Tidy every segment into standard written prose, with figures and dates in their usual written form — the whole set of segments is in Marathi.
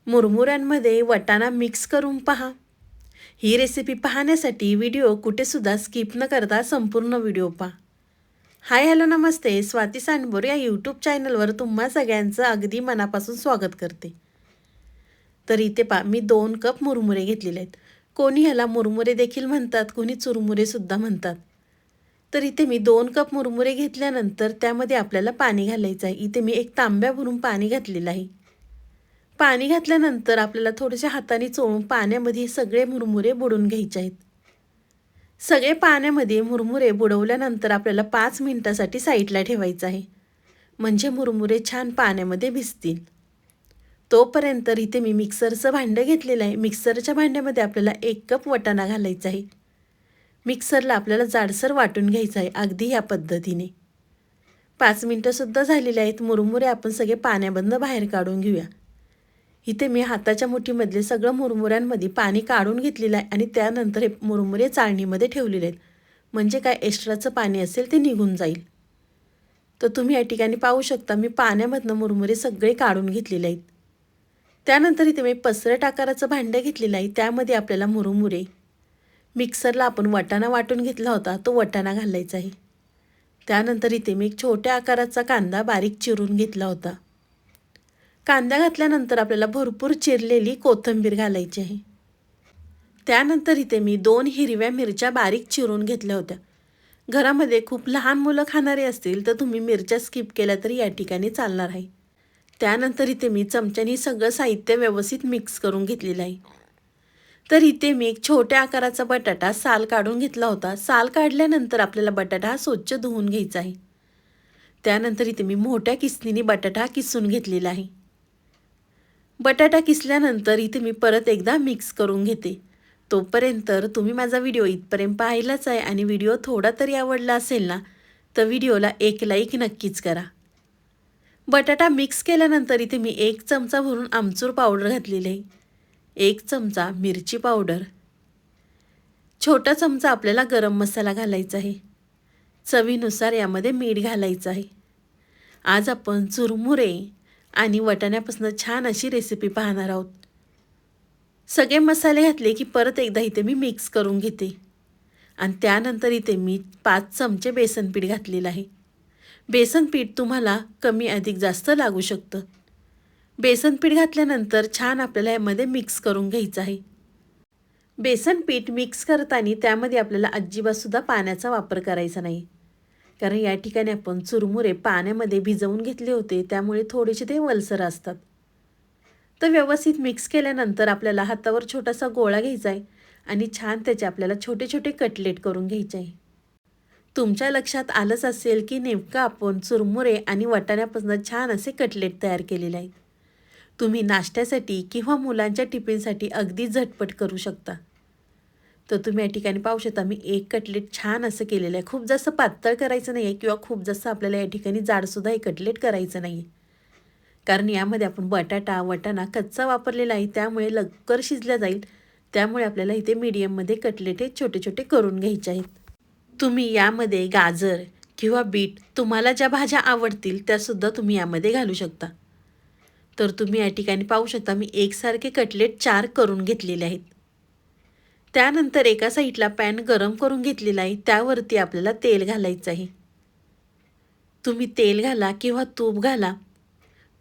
मुरमुऱ्यांमध्ये वाटाणा मिक्स करून पहा। ही रेसिपी पाहण्यासाठी व्हिडिओ कुठेसुद्धा स्किप न करता संपूर्ण व्हिडिओ पहा। हाय हॅलो नमस्ते, स्वाती सांडभोर या यूट्यूब चॅनलवर तुम्हा सगळ्यांचं अगदी मनापासून स्वागत करते। तर इथे पहा, मी 2 कप मुरमुरे घेतलेले आहेत। कोणी ह्याला मुरमुरे देखील म्हणतात, कोणी चुरमुरे सुद्धा म्हणतात। तर इथे मी 2 कप मुरमुरे घेतल्यानंतर त्यामध्ये आपल्याला पाणी घालायचं आहे। इथे मी एक तांब्या भरून पाणी घातलेलं आहे। पाणी घातल्यानंतर आपल्याला थोडेसे हाताने चोळून पाण्यामध्ये सगळे मुरमुरे बुडवून घ्यायचे आहेत। सगळे पाण्यामध्ये मुरमुरे बुडवल्यानंतर आपल्याला 5 मिनिटासाठी साईडला ठेवायचं आहे, म्हणजे मुरमुरे छान पाण्यामध्ये भिजतील। तोपर्यंत इथे मी मिक्सरचं भांडं घेतलेलं आहे। मिक्सरच्या भांड्यामध्ये आपल्याला 1 कप वाटाणा घालायचा आहे। मिक्सरला आपल्याला जाडसर वाटून घ्यायचं आहे, अगदी ह्या पद्धतीने। 5 मिनिटंसुद्धा झालेले आहेत। मुरमुरे आपण सगळे पाण्यामधनं बाहेर काढून घेऊया। इथे मी हाताच्या मुठीमधले सगळं मुरमुऱ्यांमध्ये पाणी काढून घेतलेलं आहे आणि त्यानंतर हे मुरमुरे चाळणीमध्ये ठेवलेले आहेत, म्हणजे काय एक्स्ट्राचं पाणी असेल ते निघून जाईल। तर तुम्ही या ठिकाणी पाहू शकता, मी पाण्यामधनं मुरमुरे सगळे काढून घेतलेले आहेत। त्यानंतर इथे मी पसरट आकाराचं भांडं घेतलेलं आहे, त्यामध्ये आपल्याला मुरमुरे, मिक्सरला आपण वाटाणा वाटून घेतला होता तो वाटाणा घालायचा आहे। त्यानंतर इथे मी एक छोट्या आकाराचा कांदा बारीक चिरून घेतला होता। कांदा घातल्यानंतर आपल्याला भरपूर चिरलेली कोथिंबीर घालायची आहे। त्यानंतर इथे मी 2 हिरव्या मिरच्या बारीक चिरून घेतल्या होत्या। घरामध्ये खूप लहान मुलं खाणारे असतील तर तुम्ही मिरच्या स्किप केल्या तरी या ठिकाणी चालणार आहे। त्यानंतर इथे मी चमच्याने सगळं साहित्य व्यवस्थित मिक्स करून घेतलेलं आहे। तर इथे मी एक छोट्या आकाराचा बटाटा साल काढून घेतला होता। साल काढल्यानंतर आपल्याला बटाटा हा स्वच्छ धुवून घ्यायचा आहे। त्यानंतर इथे मी मोठ्या किसणीने बटाटा किसून घेतलेला आहे। बटाटा किसल्यानंतर इथे मी परत एकदा मिक्स करून घेते। तोपर्यंत तुम्ही माझा व्हिडिओ इथपर्यंत पाहिलाच आहे आणि व्हिडिओ थोडा तरी आवडला असेल ना, तर व्हिडिओला एक लाईक नक्कीच करा। बटाटा मिक्स केल्यानंतर इथे मी 1 चमचा भरून आमचूर पावडर घातलेली आहे, 1 चमचा मिरची पावडर, छोटा चमचा आपल्याला गरम मसाला घालायचा आहे, चवीनुसार यामध्ये मीठ घालायचं आहे। आज आपण चुरमुरे आणि वाटाण्यापासून छान अशी रेसिपी पाहणार आहोत। सगळे मसाले घातले की परत एकदा इथे मी मिक्स करून घेते आणि त्यानंतर इथे मी 5 चमचे बेसन पीठ घातलेलं आहे। बेसन पीठ तुम्हाला कमी अधिक जास्त लागू शकतं। बेसन पीठ घातल्यानंतर छान आपल्याला यामध्ये मिक्स करून घ्यायचं आहे। बेसन पीठ मिक्स करताना त्यामध्ये आपल्याला अजिबातसुद्धा पाण्याचा वापर करायचा नाही, कारण या ठिकाणी आपण चुरमुरे पाण्यामध्ये भिजवून घेतले होते, त्यामुळे थोडेसे ते ओलसर असतात। तर व्यवस्थित मिक्स केल्यानंतर आपल्याला हातावर छोटासा गोळा घ्यायचा आहे आणि छान त्याचे आपल्याला छोटे छोटे कटलेट करून घ्यायचे आहे। तुमच्या लक्षात आलंच असेल की नेमकं आपण चुरमुरे आणि वाटाण्यापासून छान असे कटलेट तयार केलेले आहेत। तुम्ही नाश्त्यासाठी किंवा मुलांच्या टिफिनसाठी अगदी झटपट करू शकता। तर तुम्ही या ठिकाणी पाहू शकता, मी 1 कटलेट छान असं केलेलं आहे। खूप जास्त पातळ करायचं नाही आहे किंवा खूप जास्त आपल्याला या ठिकाणी जाडसुद्धा हे कटलेट करायचं नाही आहे, कारण यामध्ये आपण बटाटा वाटाणा कच्चा वापरलेला आहे, त्यामुळे लवकर शिजल्या जाईल। त्यामुळे आपल्याला इथे मीडियममध्ये कटलेट हे छोटे छोटे करून घ्यायचे आहेत। तुम्ही यामध्ये गाजर किंवा बीट, तुम्हाला ज्या भाज्या आवडतील त्यासुद्धा तुम्ही यामध्ये घालू शकता। तर तुम्ही या ठिकाणी पाहू शकता, मी एकसारखे कटलेट 4 करून घेतलेले आहेत। त्यानंतर एका साईडला पॅन गरम करून घेतलेला आहे, त्यावरती आपल्याला तेल घालायचं आहे। तुम्ही तेल घाला किंवा तूप घाला,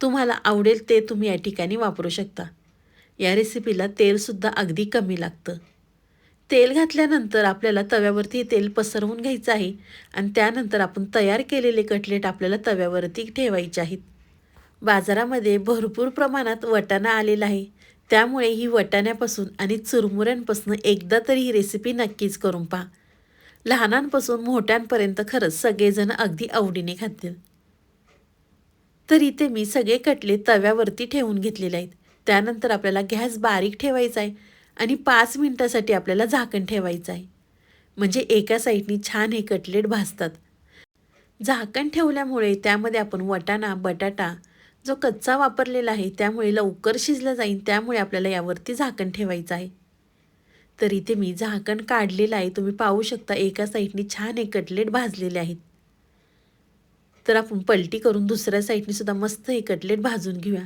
तुम्हाला आवडेल ते तुम्ही या ठिकाणी वापरू शकता। या रेसिपीला तेलसुद्धा अगदी कमी लागतं। तेल घातल्यानंतर आपल्याला तव्यावरती तेल पसरवून घ्यायचं आहे आणि त्यानंतर आपण तयार केलेले कटलेट आपल्याला तव्यावरती ठेवायचे आहेत। बाजारामध्ये भरपूर प्रमाणात वाटाणा आलेला आहे, त्यामुळे ही वाटाण्यापासून आणि चुरमुऱ्यांपासून एकदा तरी ही रेसिपी नक्कीच करून पहा। लहानांपासून मोठ्यांपर्यंत खरंच सगळेजण अगदी आवडीने खातील। तर इथे मी सगळे कटलेट तव्यावरती ठेवून घेतलेले आहेत। त्यानंतर आपल्याला गॅस बारीक ठेवायचा आहे आणि 5 मिनिटासाठी आपल्याला झाकण ठेवायचं आहे, म्हणजे एका साईडनी छान हे कटलेट भाजतात। झाकण ठेवल्यामुळे त्यामध्ये आपण वाटाणा बटाटा जो कच्चा वापरलेला आहे, त्यामुळे लवकर शिजला जाईल, त्यामुळे आपल्याला यावरती झाकण ठेवायचं आहे। तर इथे मी झाकण काढलेलं आहे, तुम्ही पाहू शकता एका साईडनी छान हे कटलेट भाजलेले आहेत। तर आपण पलटी करून दुसऱ्या साईडनी सुद्धा मस्त हे कटलेट भाजून घेऊया।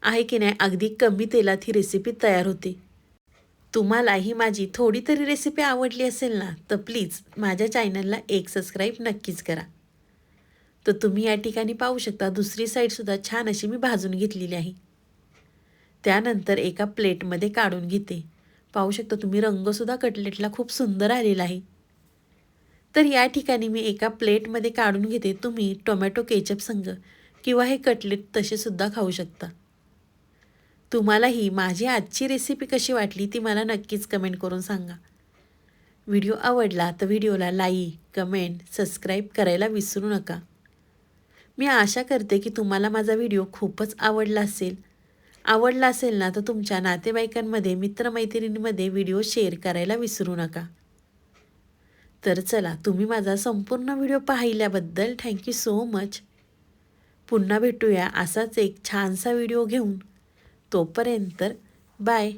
आहे की नाही, अगदी कमी तेलात ही रेसिपी तयार होते. तुम्हाला ही माझी थोडी तरी रेसिपी आवडली असेल ना, तर प्लीज माझ्या चॅनलला एक सबस्क्राईब नक्कीच करा. तर तुम्ही या ठिकाणी पाहू शकता दुसरी साईडसुद्धा छान अशी मी भाजून घेतलेली आहे. त्यानंतर एका प्लेटमध्ये काढून घेते. पाहू शकता तुम्ही रंगसुद्धा कटलेटला खूप सुंदर आलेला आहे. तर या ठिकाणी मी एका प्लेटमध्ये काढून घेते. तुम्ही टोमॅटो केचप संग किंवा हे कटलेट तसेसुद्धा खाऊ शकता. तुम्हाला ही माझी आजची रेसिपी कशी वाटली ती मला नक्कीच कमेंट करून सांगा. व्हिडिओ आवडला तर व्हिडिओला लाईक, कमेंट, सबस्क्राईब करायला विसरू नका. मी आशा करते की तुम्हाला माझा व्हिडिओ खूपच आवडला असेल. आवडला असेल ना तर तुमच्या नातेवाईकांमध्ये, मित्रमैत्रिणींमध्ये व्हिडिओ शेअर करायला विसरू नका. तर चला, तुम्ही माझा संपूर्ण व्हिडिओ पाहिल्याबद्दल थँक्यू सो मच. पुन्हा भेटूया असाच एक छानसा व्हिडिओ घेऊन. तोपर्यंत बाय.